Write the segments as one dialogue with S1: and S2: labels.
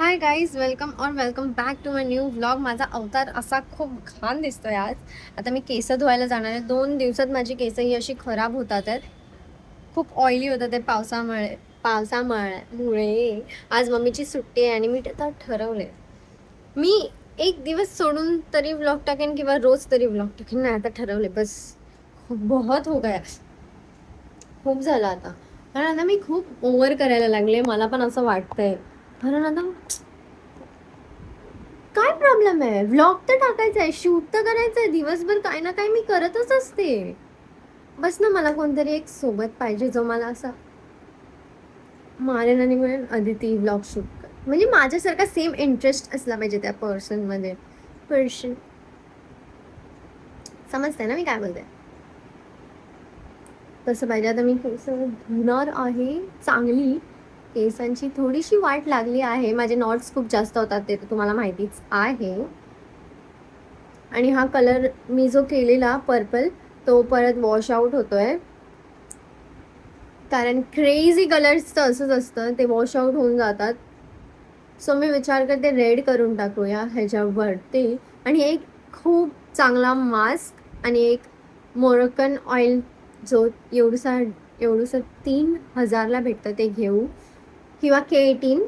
S1: हाय guys, welcome और welcome back to my new vlog. माझा अवतार असा खूप घाण दिसतोय आज. आता मी केस धुवायला जाणार आहे. 2 दिवसात माझी केस ही अशी खराब होतात आहेत. खूप ऑइली होतात ते पावसामुळे. आज मम्मीची सुट्टी आहे आणि मी आता ठरवले मी एक दिवस सोडून तरी व्लॉग टाकेन किंवा रोज तरी व्लॉग टाकेन. नाही, आता ठरवले बस. बहुत हो गया, खूप झालं आता. कारण आता मी खूप ओव्हर करायला लागले. मला पण असं वाटतंय. कारण आता काय प्रॉब्लेम आहे? व्लॉग तर टाकायचा आहे, शूट तर करायचं आहे. दिवसभर काही ना काही मी करतच असते. बस ना, मला कोणतरी एक सोबत पाहिजे जो मला असा मारेल आणि म्हणेल अदिती व्लॉग शूट कर. म्हणजे माझ्यासारखा सेम इंटरेस्ट असला पाहिजे त्या पर्सन. समजते ना मी काय बोलते? तसं पाहिजे. आता मी केस धुणार आहे. चांगली केसांची थोडीशी वाट लागली आहे. माझे नॉट्स खूप जास्त होतात ते तर तुम्हाला माहितीच आहे. आणि हा कलर मी जो केलेला पर्पल तो परत वॉश आउट होतोय. कारण क्रेझी कलर्सचं असंच असतं, ते वॉश आउट होऊन जातात. सो मी विचार करते रेड करून टाकूया ह्याच्यावरती. आणि एक खूप चांगला मास्क आणि एक मोरक्कन ऑइल जो एवढूसा 3,000ला भेटतं ते घेऊ. किंवा K18.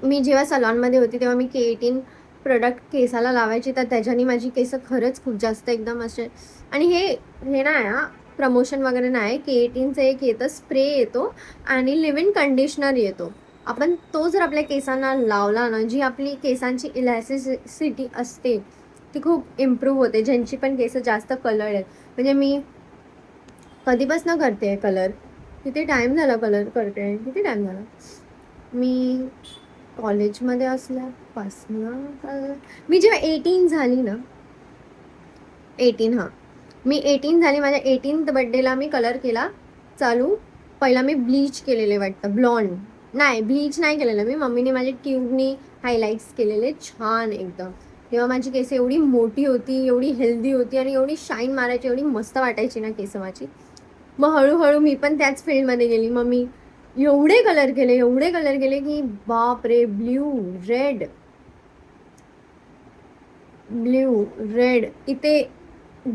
S1: मी जेव्हा सलॉनमध्ये होती तेव्हा मी K18 प्रोडक्ट केसाला लावायची, तर त्याच्याने माझी केस खरंच खूप जास्त एकदम असे. आणि हे नाही हां, प्रमोशन वगैरे नाही. K18चं एक येतं, स्प्रे येतो आणि लिव्ह इन कंडिशनर येतो. आपण तो जर आपल्या केसांना लावला ना, जी आपली केसांची इलॅस्टिसिटी असते ती खूप इम्प्रूव्ह होते. ज्यांची पण केस जास्त कलर आहेत. म्हणजे मी कधीपासून करते कलर, किती टाईम झाला कलर करते, किती टाईम झाला. मी कॉलेजमध्ये असल्यापासनं मी जेव्हा 18 झाली ना, 18 हां, मी 18 झाली. माझ्या 18th बड्डेला मी कलर केला चालू. पहिला मी ब्लीच केलेले वाटतं, ब्लॉन्ड नाही, ब्लीच नाही केलेलं मी. मम्मीने माझे ट्यूबनी हायलाईट्स केलेले छान एकदम. तेव्हा माझी केस एवढी मोठी होती, एवढी हेल्दी होती आणि एवढी शाईन मारायची, एवढी मस्त वाटायची ना केस माझी. मग हळूहळू मी पण त्याच फील्डमध्ये गेली. मग मी एवढे कलर केले की बाप रे. ब्ल्यू रेड इथे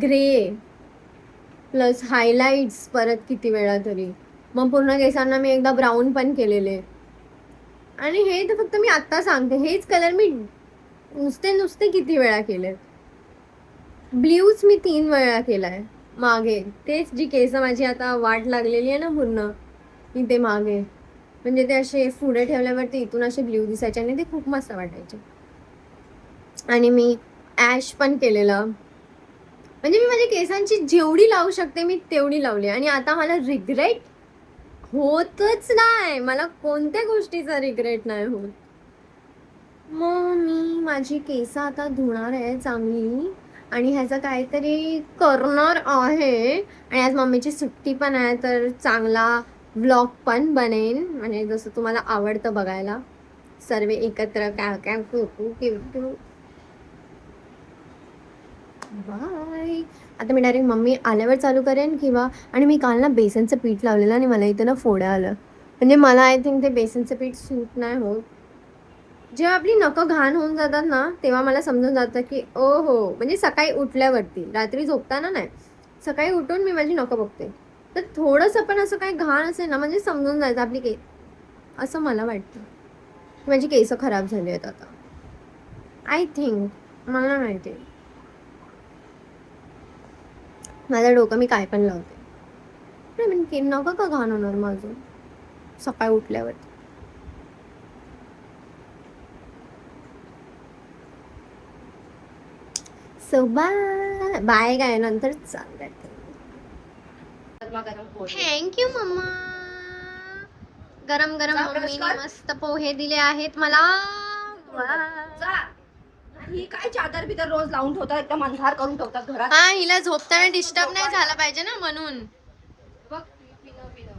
S1: ग्रे प्लस हायलाइट्स परत किती वेळा तरी. मग पूर्ण केसांना मी एकदा ब्राऊन पण केलेले. आणि हे तर फक्त मी आत्ता सांगते, हेच कलर मी नुसते किती वेळा केले. ब्ल्यूच मी 3 वेळा केलाय मागे. तेच जी केस माझी आता वाट लागलेली आहे ना पूर्ण, इथे मागे, म्हणजे ते असे पुढे ठेवल्यावरती इथून असे ब्ल्यू दिसायचे आणि ते खूप मस्त वाटायचे. आणि मी ॲश पण केलेलं. म्हणजे मी माझ्या केसांची जेवढी लावू शकते मी तेवढी लावली. आणि आता मला रिग्रेट होतच नाही. मला कोणत्या गोष्टीचा रिग्रेट नाही होत. मग मी माझी केस आता धुणार आहे चांगली आणि ह्याचं काहीतरी करणार आहे. आणि आज मम्मीची सुट्टी पण आहे, तर चांगला व्लॉग पण बनेन, म्हणजे जसं तुम्हाला आवडतं बघायला सर्व एकत्र काय बाय. आता मी डायरेक्ट मम्मी आल्यावर चालू करेन किंवा. आणि मी काल ना बेसनचं पीठ लावलेलं आणि मला इथं ना फोड्या आलं. म्हणजे मला आय थिंक ते बेसनचं पीठ सूट नाही होत. जेव्हा आपली नखं घाण होऊन जातात ना, तेव्हा मला समजून जातं की ओ हो, म्हणजे सकाळी उठल्यावरती, रात्री झोपताना नाही, सकाळी उठून मी माझी नखं बघते, तर थोडंसं पण असं काही घाण असेल ना, म्हणजे समजून जायचं आपली केस, असं मला वाटतं. माझी केस खराब झाली आहेत आता, आय थिंक. मला माहिती, माझं डोकं मी काय पण लावते. नाही म्हणजे नका का घाण होणार माझं सकाळी उठल्यावरती. सो बाय काय नंतर चाललंय. थँक्यू मम्मा. गरम गरम मम्मीने मस्त पोहे दिले आहेत मला.
S2: ही काय चादर बिदर रोज लावून ठेवतात, एकदम अंधार करून ठेवतात घरात.
S1: हा, हिला झोपताना डिस्टर्ब नाही झाला पाहिजे ना, म्हणून.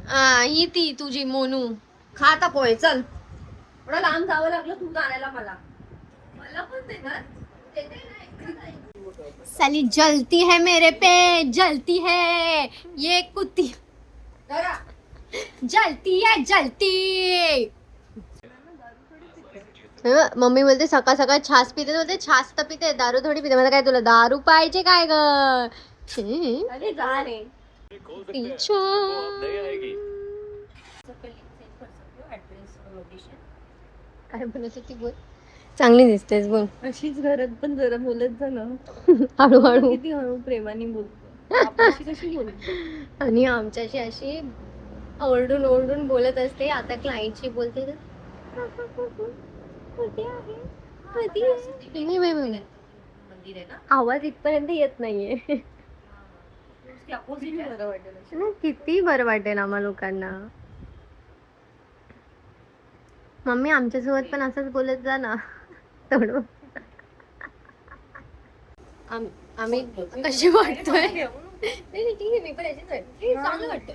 S1: हा, ही ती तुझी मोनू.
S2: खा आता पोहे, चल. एवढं लांब जावं लागलं दूध आणायला मला. मला पण दे ना.
S1: साली जलती है मेरे पे, जलती है ये कुत्ती, जलती है जलती. मम्मी बोलते सकाळ सकाळ छास पिते, बोलते छास तर पिते, दारू थोडी पिते. मला काय तुला दारू पाहिजे काय ग?
S2: अरे जा रे.
S1: काय बोलत होती बोल. चांगली दिसतेस बोल.
S2: अशीच घरात पण जरा बोलत जा ना.
S1: हळूहळू.
S2: किती हळू प्रेमाने बोलतो. आपल्याशी कशी बोलतो.
S1: आणि आमच्याशी अशी ओरडून ओरडून बोलत असते. आता क्लायंटशी बोलते तर कधी आहे? कधी आहे? नाही बाई बाई.
S2: मंदिर आहे ना.
S1: आवाज इथपर्यंत येत नाहीये.
S2: अपोजिट बरं वाटेल.
S1: ना किती बरं वाटेल आम्हा लोकांना. मम्मी आमच्यासोबत पण असंच बोलत जा ना थोडं. आम्ही कशी वाटतोय? नाही ठीक आहे, मी पण याचीच वाटते. चांगलं वाटतं,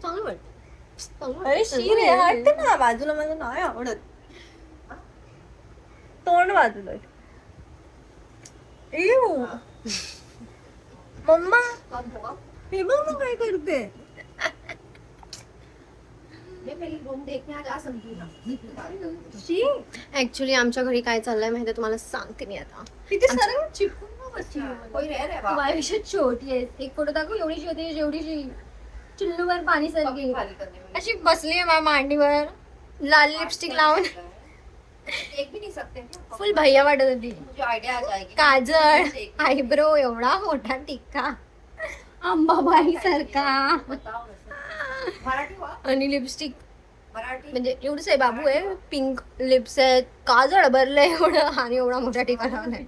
S1: चांगलं वाटतं.
S2: अरे शी रे हट ना बाजूला, मला नाही आवडत. तोंड बाजूला. मम्मा हे बघ ना काय करते.
S1: ऍक्च्युली आमच्या घरी काय चाललंय माहितीये तुम्हाला, सांगते मी आता.
S2: तिथे सरळ चिपकून बसली.
S1: माझ्यापेक्षा छोटी आहे. एक फोटो दाखव, एवढीशी होती, जेवढीशी चिल्लूवर पाणी सारखी अशी बसली आहे माझ्या मांडीवर, लाल लिपस्टिक लावून.
S2: एक भी नहीं सकते.
S1: फुल भैया वाटत होती.
S2: मुझे आइडिया आ जाएगी.
S1: काजळ, आयब्रो, एवढा मोठा टिक्का, अंबाबाई सारखा,
S2: बताओ ना. मराठी वा.
S1: आणि लिपस्टिक
S2: मराठी
S1: म्हणजे एवढंच आहे, बाबू आहे, पिंक लिप्स आहेत, काजळ भरलंय एवढं, आणि एवढा मोठा टिक्का लावलाय.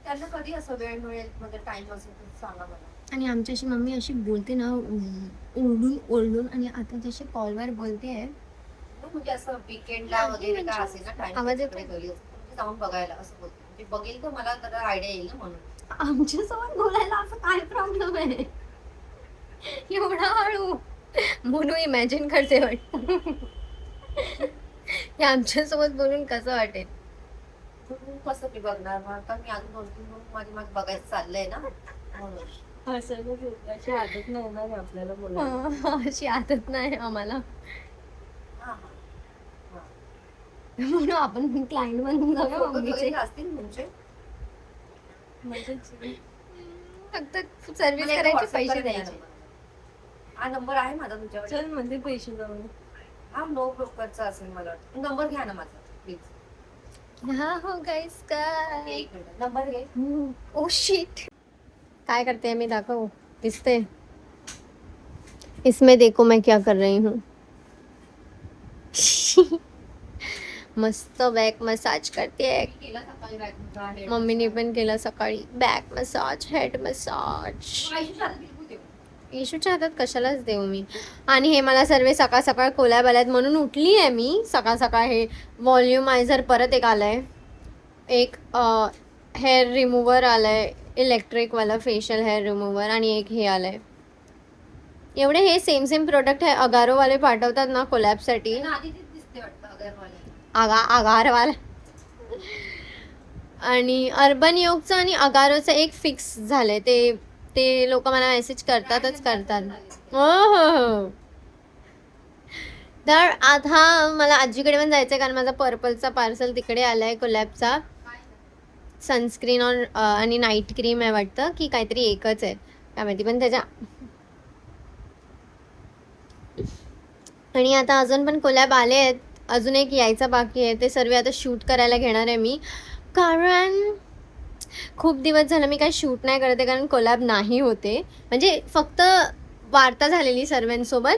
S2: त्यांना कधी असं वेळ मिळेल, म्हणजे टाइम असेल तर सांगा मला.
S1: आणि आमच्याशी मम्मी अशी बोलते ना, ओरडून ओरडून, आणि आता जशी कॉलवर बोलते
S2: म्हणजे असं वीकेंडला वगैरे काय असेल ना टाइम,
S1: आवाज येतो?
S2: जाऊन बघायला असं बोलतो. म्हणजे बघेल तर मला तर आयडिया येईल ना म्हणून.
S1: आमच्यासोबत बोलायला असं काय प्रॉब्लेम आहे? एवढा हळू म्हणून इमॅजिन करते वाटतं. हे आमच्यासोबत बोलून कसं वाटेल?
S2: तू कसं मी बघणार मग, तर मी अजून 2-3 माझं बघायचं चाललंय ना म्हणून. अशी आदत नाही ना आपल्याला बोलायला.
S1: अशी आदत नाही आम्हाला,
S2: हा, हा.
S1: म्हणून आपण क्लायंट बनून जाऊ मम्मीचे.
S2: असतील तुमचे म्हणजे
S1: फक्त सर्व्हिस करायचे, पैसे द्यायचे.
S2: हा नंबर आहे माझा तुमच्याकडे. चल म्हणजे पैसे जाऊन. हा नो ब्रोकरचा असेल मला वाटतं. नंबर घ्या ना माझा प्लीज.
S1: हा हो गाइस काय.
S2: एक मिनिट नंबर घे.
S1: Oh shit. काय करते मैं दाखव, दिसते? इसमें देखो मैं क्या कर रही हूँ. मस्त बॅक मसाज करते. मम्मीने पण केला सकाळी बॅक मसाज, हेड मसाज. येशूच्या हातात कशालाच देऊ मी. आणि हे मला सर्व सकाळ सकाळ कोल्याब आल्यात म्हणून उठली आहे मी सकाळ सकाळ. हे व्हॉल्युमायझर परत एक आलंय, एक हेअर रिमूव्हर आलंय, इलेक्ट्रिकवाला फेशियल हेअर रिमूव्हर, आणि एक हे आलंय. एवढे हे सेम सेम प्रोडक्ट आहे, अगारोवाले पाठवतात ना कोलॅबसाठी. आगारवाला. आणि अर्बन योगचं आणि अगारोचं एक फिक्स झालंय. ते लोक मला मेसेज करतातच करतात. हो हो हो. तर आता मला आजीकडे पण जायचं आहे, कारण माझा पर्पलचा पार्सल तिकडे आलाय कोलॅबचा. सनस्क्रीन आणि नाईट क्रीम आहे वाटतं, की काहीतरी एकच आहे काय माहिती. पण त्याच्या आणि आता अजून पण कोलॅब आले आहेत, अजून एक यायचा बाकी आहे. ते सर्व आता शूट करायला घेणार आहे मी, कारण खूप दिवस झालं मी काही शूट नाही करते, कारण कोलॅब नाही होते. म्हणजे फक्त वार्ता झालेली सर्वांसोबत.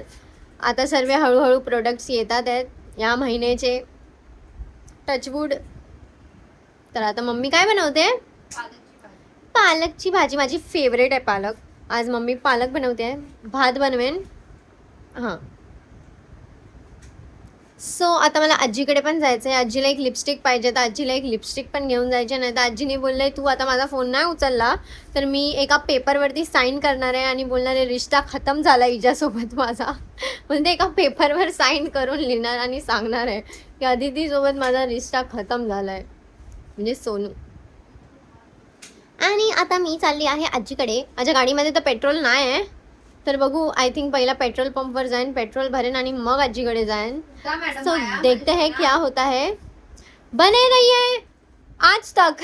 S1: आता सर्व हळूहळू प्रोडक्ट्स येतात आहेत या महिन्याचे, टचवूड. तर आता मम्मी काय बनवते? पालकची भाजी. माझी फेवरेट आहे पालक. आज मम्मी पालक बनवते आहे, भात बनवेन. हां, सो आता मला आजीकडे पण जायचं आहे. आजीला एक लिपस्टिक पाहिजे, तर आजीला एक लिपस्टिक पण घेऊन जायचे. नाही तर आजीने बोललं आहे, तू आता माझा फोन नाही उचलला तर मी एका पेपरवरती साईन करणार आहे आणि बोलणार आहे रिश्ता खतम झाला हिच्यासोबत माझा. म्हणजे एका पेपरवर साईन करून लिहिणार आणि सांगणार आहे की अदितीसोबत माझा रिश्ता खतम झाला आहे, म्हणजे सोनू. आणि आता मी चालली आहे आजीकडे. माझ्या गाडीमध्ये तर पेट्रोल नाही आहे, तर बघू. आय थिंक पहिला पेट्रोल पंपवर जाईन, पेट्रोल भरेन आणि मग आजीकडे जाईन. सो देखते हैं क्या होता है. बने नहीं है आज तक.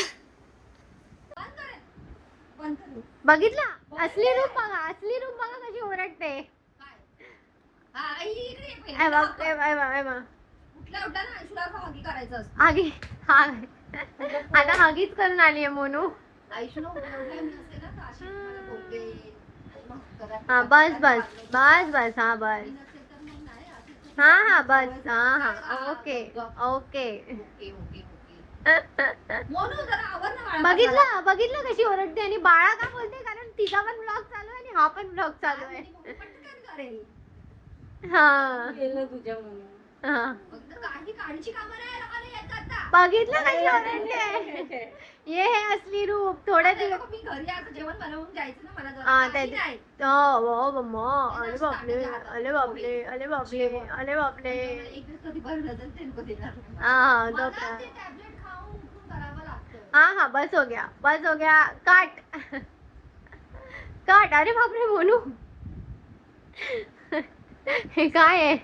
S1: बघितलं असली रूप बघा कशी ओरडते. ए बघ, ए बघ. आगी हा आता हागीच करून आली आहे मोनू. हा बस बस बस बस हा बस हा बस हा ओके ओके. बघितलं कशी ओरडते आणि बाळा का बोलते कारण तिचा पण ब्लॉग चालू आहे आणि हा पण ब्लॉग चालू आहे. हा
S2: तुझ्या म्हणून
S1: हा बघितलं कशी ओरडते. ये हे असली रूप थोड्या दिवस.
S2: मी घरी आता जेवण बनवून जायचं ना मला
S1: हा
S2: जरा.
S1: ते
S2: नाही.
S1: अरे बापरे अरे बापरे अरे बापरे अरे बापरे.
S2: एक दिवस कधी बरं नसेल ते नको देणार.
S1: हा
S2: मला ते टॅबलेट खाऊन उठून करावं लागतं.
S1: हा बस हो गया काट काट. अरे बापरे मोनू हे काय आहे.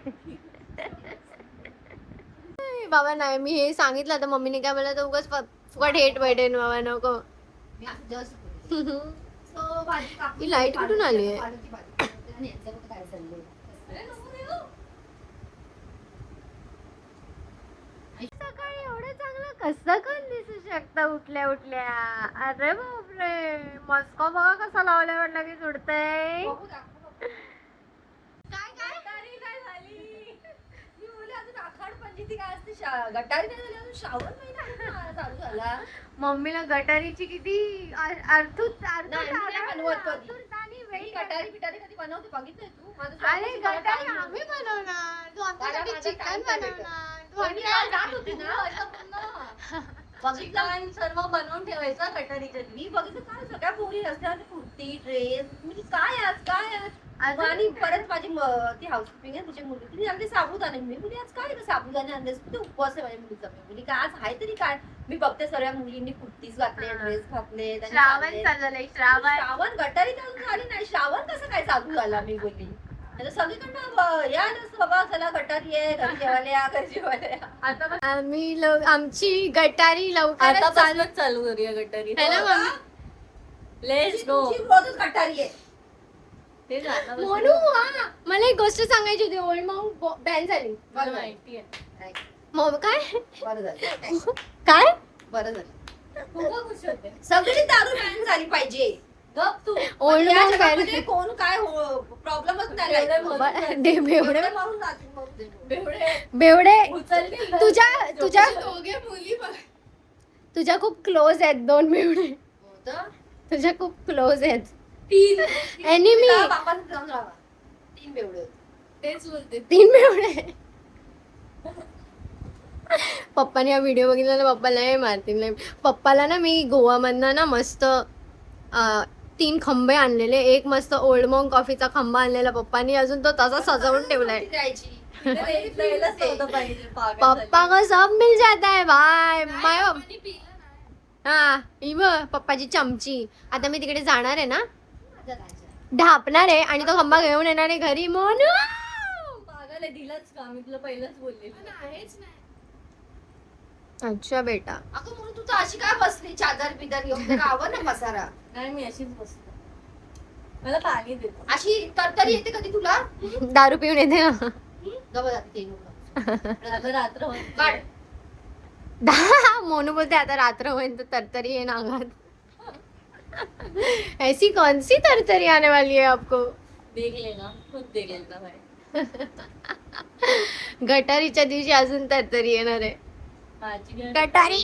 S1: बाबा नाही मी हे सांगितलं तर मम्मीने काय बोललं तर उगाच फुकट हेट भेटेन बाबा नको.
S2: मी असं just So, भाजी कापून
S1: ही लाईट कुठून आली आहे.
S2: पालकची भाजी बनवते आणि यांचं बघ काय चाललंय. अरे नको देऊ.
S1: सकाळी एवढं चांगलं कसं कोण दिसू शकतं उठल्या उठल्या. अरे बापरे मस्का बघा कसा लावलाय वाटलं की सुटतंय.
S2: बघू दाखव.
S1: काय काय
S2: गटारी काय झाली? मी बोलले अजून आखाड पंजिती काय असते गटारी नाही झाली अजून श्रावण महिना चालू झाला.
S1: मम्मीला गटारीची किती अर्थूत
S2: नाही, मी नाही बनवत कधी.
S1: आणि
S2: मी गटारी पिटारी कधी बनवते बघितलंय तू? माझं
S1: अरे
S2: स्वतःचं मला
S1: गटारी
S2: time
S1: आम्ही बनवणार तू आमच्यासाठी
S2: माझा
S1: चिकन
S2: time नाही
S1: बनवणार तू
S2: पण मी काल जात होती ना असं पूर्ण.
S3: चिकन सर्व बनवून ठेवायचं कटारीच्या
S2: मी बघितलं काय सगळ्या पोरी रस्त्यावर कुर्ती ड्रेस म्हणजे काय आज
S1: अजून-
S2: आणि परत माझी ती हाऊसकीपिंग आहे तिची मुलगी तिने आणली साबुदाणे. मी बोली आज काय रे साबुदाणे आणलेस ते उपवास आहे माझ्या मुलीचा. मी बोली काय आज आहे तरी काय. मी बघते सगळ्या मुलींनी कुर्तीज घातले
S1: हा.
S2: ड्रेस घातले
S1: श्रावण चाललंय श्रावण.
S2: श्रावण गटारी अजून झाली नाही. श्रावण कसं काय चालू झाला मी बोलली. आता सगळीकडनं या नसतं बाबा चला गटारी आहे घरी जेवायला या घरी जेवायला या.
S3: आता
S1: आम्ही आमची गटारी लवकरच चालू
S3: आतापासूनच चालू करूया गटारी.
S1: है ना मम्मी.
S3: Let's go.
S2: तुमची रोजच गटारी आहे.
S3: ते झालं
S1: मोनू हा मला एक गोष्ट सांगायची होती. ओल्ड मॉन्क बॅन झाली.
S3: मला माहिती आहे.
S1: मग काय
S2: बरं झालं
S1: काय
S2: बरं झालं.
S3: खूप खुश होते.
S2: सगळी दारू बॅन झाली पाहिजे.
S3: गप तू.
S1: ओल्ड
S2: या
S1: मॉन्क बॅन
S2: जगामध्ये कोण काय प्रॉब्लेमच नाही
S3: एवढे
S2: life मध्ये.
S1: बेवडे
S2: एवढे मरून जातील मग ते.
S3: बेवडे
S1: बेवडे
S3: उचलली
S1: तुझ्या
S3: दोघे मुली बघ.
S1: तुझ्या खूप क्लोज आहेत दोन बेवडे.
S2: होतं?
S1: तुझ्या खूप क्लोज आहेत.
S3: 3
S1: एनिमी
S2: त्या बापाचं जाऊन राहावा. 3 बेवडे होते.
S3: तेच बोलते.
S1: 3 बेवडे. पप्पाने हा व्हिडिओ बघितला ना पप्पाला नाही मारतील नाही. पप्पाला ना मी गोवामधनं ना मस्त 3 खंबे आणलेले. एक मस्त ओल्ड मॉन्क कॉफीचा खंबा आणलेला पप्पानी अजून तो तसा सजवून ठेवलाय.
S2: ती जायची.
S3: द्यायलाच नव्हतं पाहिजे. पागल
S1: पप्पा को सब मिल जाता है भाई. माय
S3: झाली. पिलं नाही.
S1: हा ही बघ पप्पाची चमची. आता मी तिकडे जाणार आहे ना
S2: माझा राजा.
S1: ढापणार आहे आणि तो खंबा घेऊन येणार आहे घरी. मोनू
S3: पागल आहे. दिलाच का मी तुला पहिलंच बोलले. आहेच नाही.
S1: अच्छा बेटा.
S2: अगं म्हणून तू तर अशी काय बसली चादर बिदर घेऊन तर आवर ना पसारा.
S3: नाही मी अशीच बसते. मला पाणी देतो.
S2: अशी तरतरी येते कधी तुला?
S1: दारू पिऊन येते ना.
S2: गबा जाते ते लोकं.
S3: आता रात्र होत.
S2: काढ.
S1: मोनू बोलते आता रात्र होईल तर तरतरी आहे नागात. ऐसी कौन सी तरतरी आने वाली है आपको.
S3: देख लेना खुद देख लेना भाई.
S1: गटारीच्या दिवशी अजून तरतरी येणार आहे.
S3: माझी
S1: गटारी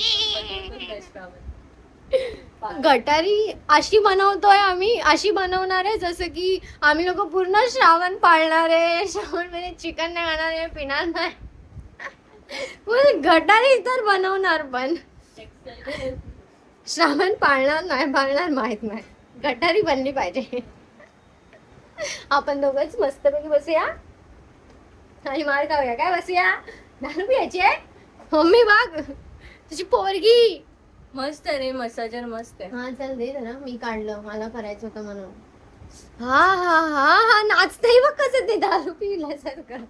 S3: पागल.
S1: गटारी अशी बनवतोय आम्ही. अशी बनवणार आहे जसं की आम्ही लोक पूर्ण श्रावण पाळणार आहे. श्रावण मध्ये चिकन नाही खाणार आहे पिणार नाही. गटारी तर बनवणार पण श्रावण पाळणार माहित नाही. गटारी बनली पाहिजे. आपण दोघंच मस्तपैकी बसूया आणि मार खाऊया. काय बसूया दारू प्यायची आहे. मम्मी बघ तुझी पोरगी.
S3: मस्त आहे रे मसाजर मस्त आहे.
S1: हा चल दे ना मी काढलं मला करायचं होतं म्हणून. हा हा हा हा नाचतही बघ कसं ते दारू पिल्यासारखं.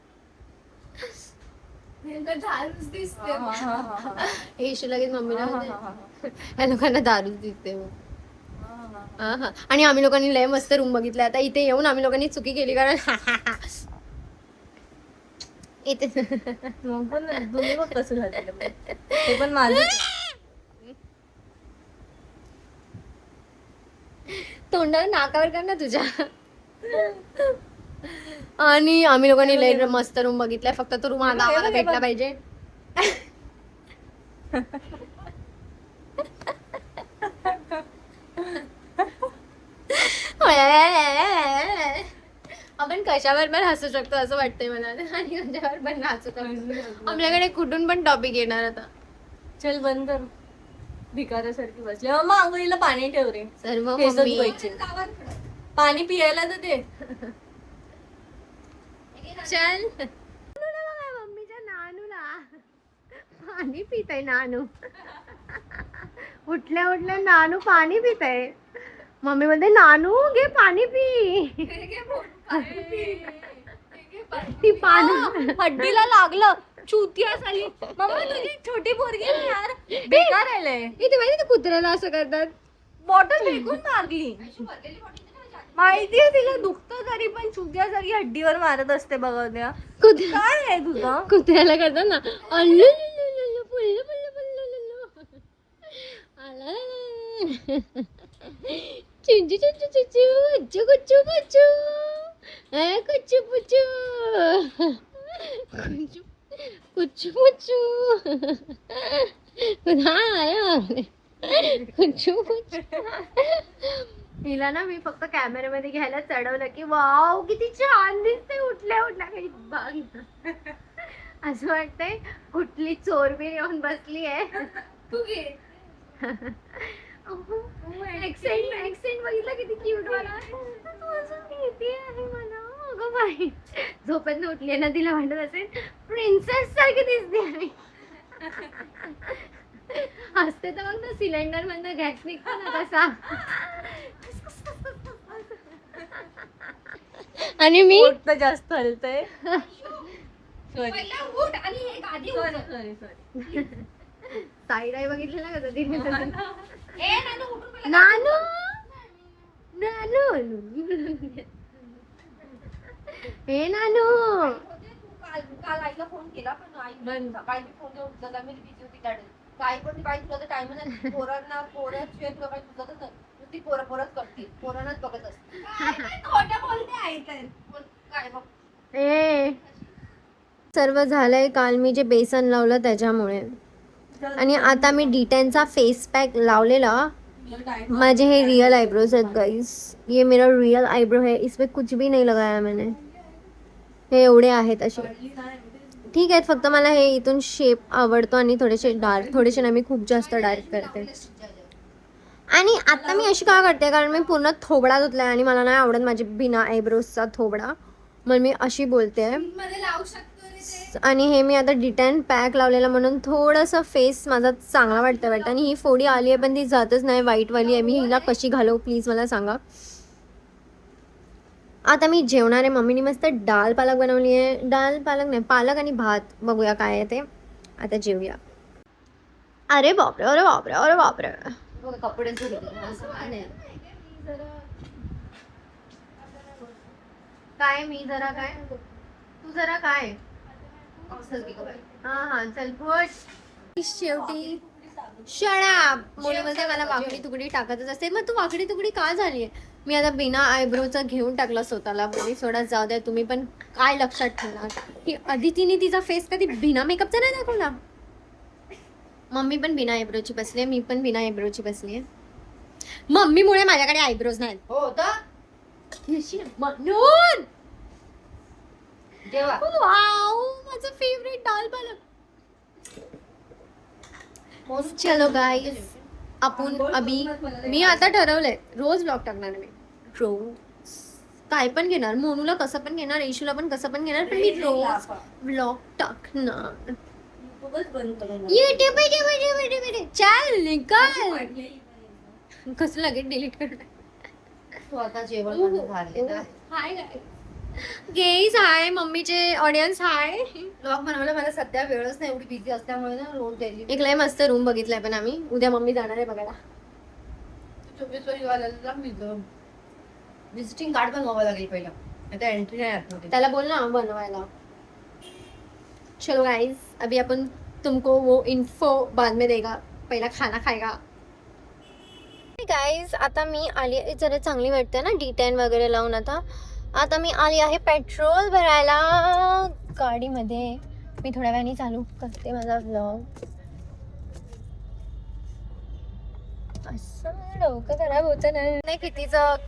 S3: नेमकं दारूच दिसते
S1: येशू लगेच मम्मीला म्हणते, या लोकांना दारूच दिसते मग. हा. आणि आम्ही लोकांनी लय मस्त रूम बघितला. आता इथे येऊन आम्ही लोकांनी चुकी केली कारण इथे
S3: मग पण तुम्ही बघ कसं झालेलं मग. ते पण माझं
S1: तोंडावर नाकावर कर ना तुझ्या. आणि आम्ही लोकांनी लय मस्त रूम बघितलाय. फक्त तो रूम आता आम्हाला भेटला पाहिजे. आपण कशावर पण हसू शकतो असं वाटतंय मला. आणि कशावर पण नाचू शकतो. आपल्याकडे कुठून पण टॉपिक येणार आता.
S3: चल बंद कर. भिकाऱ्यासारखी बसली. मग आंघोळीला पाणी ठेव रे.
S1: सर्व
S3: केस
S1: मम्मी
S3: धुवायचे. पाणी पियायला तर दे.
S1: चल मम्मीच्या नानूला पाणी पितय नानू. उठल्या उठल्या नानू पाणी पितय. मम्मी म्हणते नानू घे पाणी पी. ती पाणी
S3: हड्डीला लागलं. चुतिया झाली. मम्मा तुझी छोटी पोरगी ना यार बेकार आलंय.
S1: इथे माहिती ते कुत्र्याला असं करतात.
S3: बॉटल फेकून मारली. माहितीये तिला दुखतं तरी पण चुतिया सारखी हड्डीवर मारत असते बघा त्या. काय आहे तुझं?
S1: कुत्र्याला करतात ना अल्लू लुलू पुल्लू पुल्लू पुल्लू लुलू. आला चिंचू चिंचू चिंचू कुच्चू कुच्चू कुच्चू पुच्चू कुच्चू पुच्चू कुच्चू पुच्चू. हिला ना मी फक्त कॅमेऱ्यामध्ये घ्यायला चढवलं की वाव किती छान दिसते उठल्या उठल्या काही बघ. असं वाटतंय कुठली चोरबीर येऊन बसली आहे.
S3: तू घे.
S1: ऍक्सेंट बघितला किती क्यूट वाला. तू असं किती आहे मला. अगं बाई झोपेत उठली ना तिला वाटत असेल प्रिन्सेस सारखी दिसते आणि हसते तर मग सिलेंडर मधनं गॅस निघतो ना तसा. आणि मी
S3: पोट तर जास्त हलतंय.
S1: साईड आई बघितली ना का तिने. नानू नानू हे नानू.
S2: काल आईला फोन केला पण आई सकाळी फोन घेऊन उचलला. मी बिझी होती त्या काय पण बाई तुला तर टाइम नाही. पोरांना पोराशिवाय तुला काही सुचतच नाही. ती पोरच करते. पोरांनाच बघत असते.
S3: खोटं बोलते आई तर.
S2: काय बघ
S1: ए सर्व झालंय काल मी जे बेसन लावलं त्याच्यामुळे. आणि आता मी D10चा फेस पॅक लावलेला. माझे हे रियल आईब्रोज आहेत गाइस. ये मेरा रियल आईब्रो है. इसमें कुछ भी नहीं लगाया मैंने. हे एवढे आहेत असे ठीक आहेत. फक्त मला हे इथून शेप आवडतो आणि थोडेसे डार्क थोडेसे ना मी खूप जास्त डार्क करते. आणि आता मी अशी का करते कारण मी पूर्ण थोबडा धुतलाय आणि मला नाही आवडत माझी बिना आयब्रोजचा थोबडा. मग मी अशी बोलते. आणि हे मी आता D10 पॅक लावलेला म्हणून थोडंसं फेस माझा चांगला वाटतं. आणि ही फोडी आली आहे पण ती जातच नाही. व्हाईटवाली आहे. मी हिला कशी घालवू प्लीज मला सांगा. आता मी जेवणार आहे. मम्मीने मस्त डाळ पालक बनवली आहे. डाळ पालक नाही पालक आणि भात. बघूया काय आहे ते. आता जेवूया. अरे बापरे अरे बापरे अरे बापरे.
S2: कपडे
S1: काय मी जरा काय तू जरा काय हा चल पुश. शेवटी शळा मुली बोलते मला वाकडी तुकडी टाकतच असते. मग तू वाकडी तुकडी का झाली. मी आता बिना आयब्रोचं घेऊन टाकलं स्वतःला. बोली सोडा जाऊ द्या. तुम्ही पण काय लक्षात ठेवणार की अदितीने तिचा फेस कधी बिना मेकअपचा नाही दाखवला. मम्मी पण बिना आयब्रोची बसली आहे. मी पण बिना आयब्रोची बसली आहे. मम्मीमुळे माझ्याकडे आयब्रोज नाहीत.
S2: हो
S1: म्हणून
S2: जेवा.
S1: वाव माझं फेवरेट डाळ पालक. चलो गाईज आपण अभी मी आता ठरवलंय रोज ब्लॉग टाकणार मी. रोज काय पण घेणार. मोनूला कसं पण घेणार. इशूला पण कसं पण घेणार. पण मी रोज ब्लॉग टाकणार. युट्यूब चल निकाल. कसं लगेच डिलीट करणार.
S2: तू आता जेवण झाले.
S1: हाय गाईज गेईज हाय, मम्मीचे ऑडियन्स हाय.
S2: ब्लॉग बनवायला मला सध्या वेळच नाही, एवढी बिझी असल्यामुळे ना रोज डेली
S1: एक लय मस्त रूम बघितलाय पण आम्ही. उद्या मम्मी जाणार आहे बघायला.
S2: 24 वाल्याला मी विजिटिंग कार्ड बनवावं लागेल पहिलं, आता एंट्री नाही आतमध्ये.
S1: त्याला बोल ना बनवायला. चलो गाइस, अभी अपन तुमको वो इन्फो बाद में देगा, पहिला खाना खाएगा. गाइस आता मी आली, जरा चांगली वाटते ना D10 वगैरे लावून. आता मी आली आहे पेट्रोल भरायला गाडीमध्ये. मी थोड्या वेळाने चालू करते माझा व्लॉग. असं डोकं खराब होतं नाही.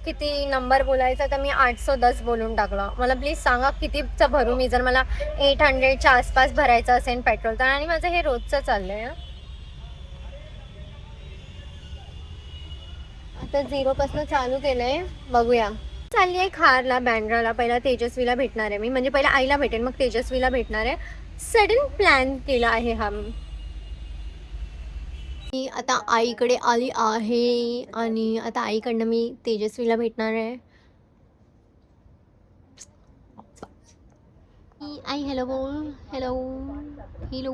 S1: किती नंबर बोलायचा, तर मी 810 बोलून टाकलं. मला प्लीज सांगा कितीचं भरू मी, जर मला 800च्या आसपास भरायचं असेल पेट्रोल तर. आणि माझं हे रोजचं चाललंय. आता 0 चालू केलंय, बघूया. चालली आहे खारला, बँड्राला. पहिला तेजस्वीला भेटणार आहे मी, म्हणजे पहिला आईला भेटेन मग तेजस्वीला भेटणार आहे. सडन प्लॅन केला आहे हा. मी आता आईकडे आली आहे आणि आता आईकडनं मी तेजस्वीला भेटणार आहे. आई हॅलो बोल. Hello hello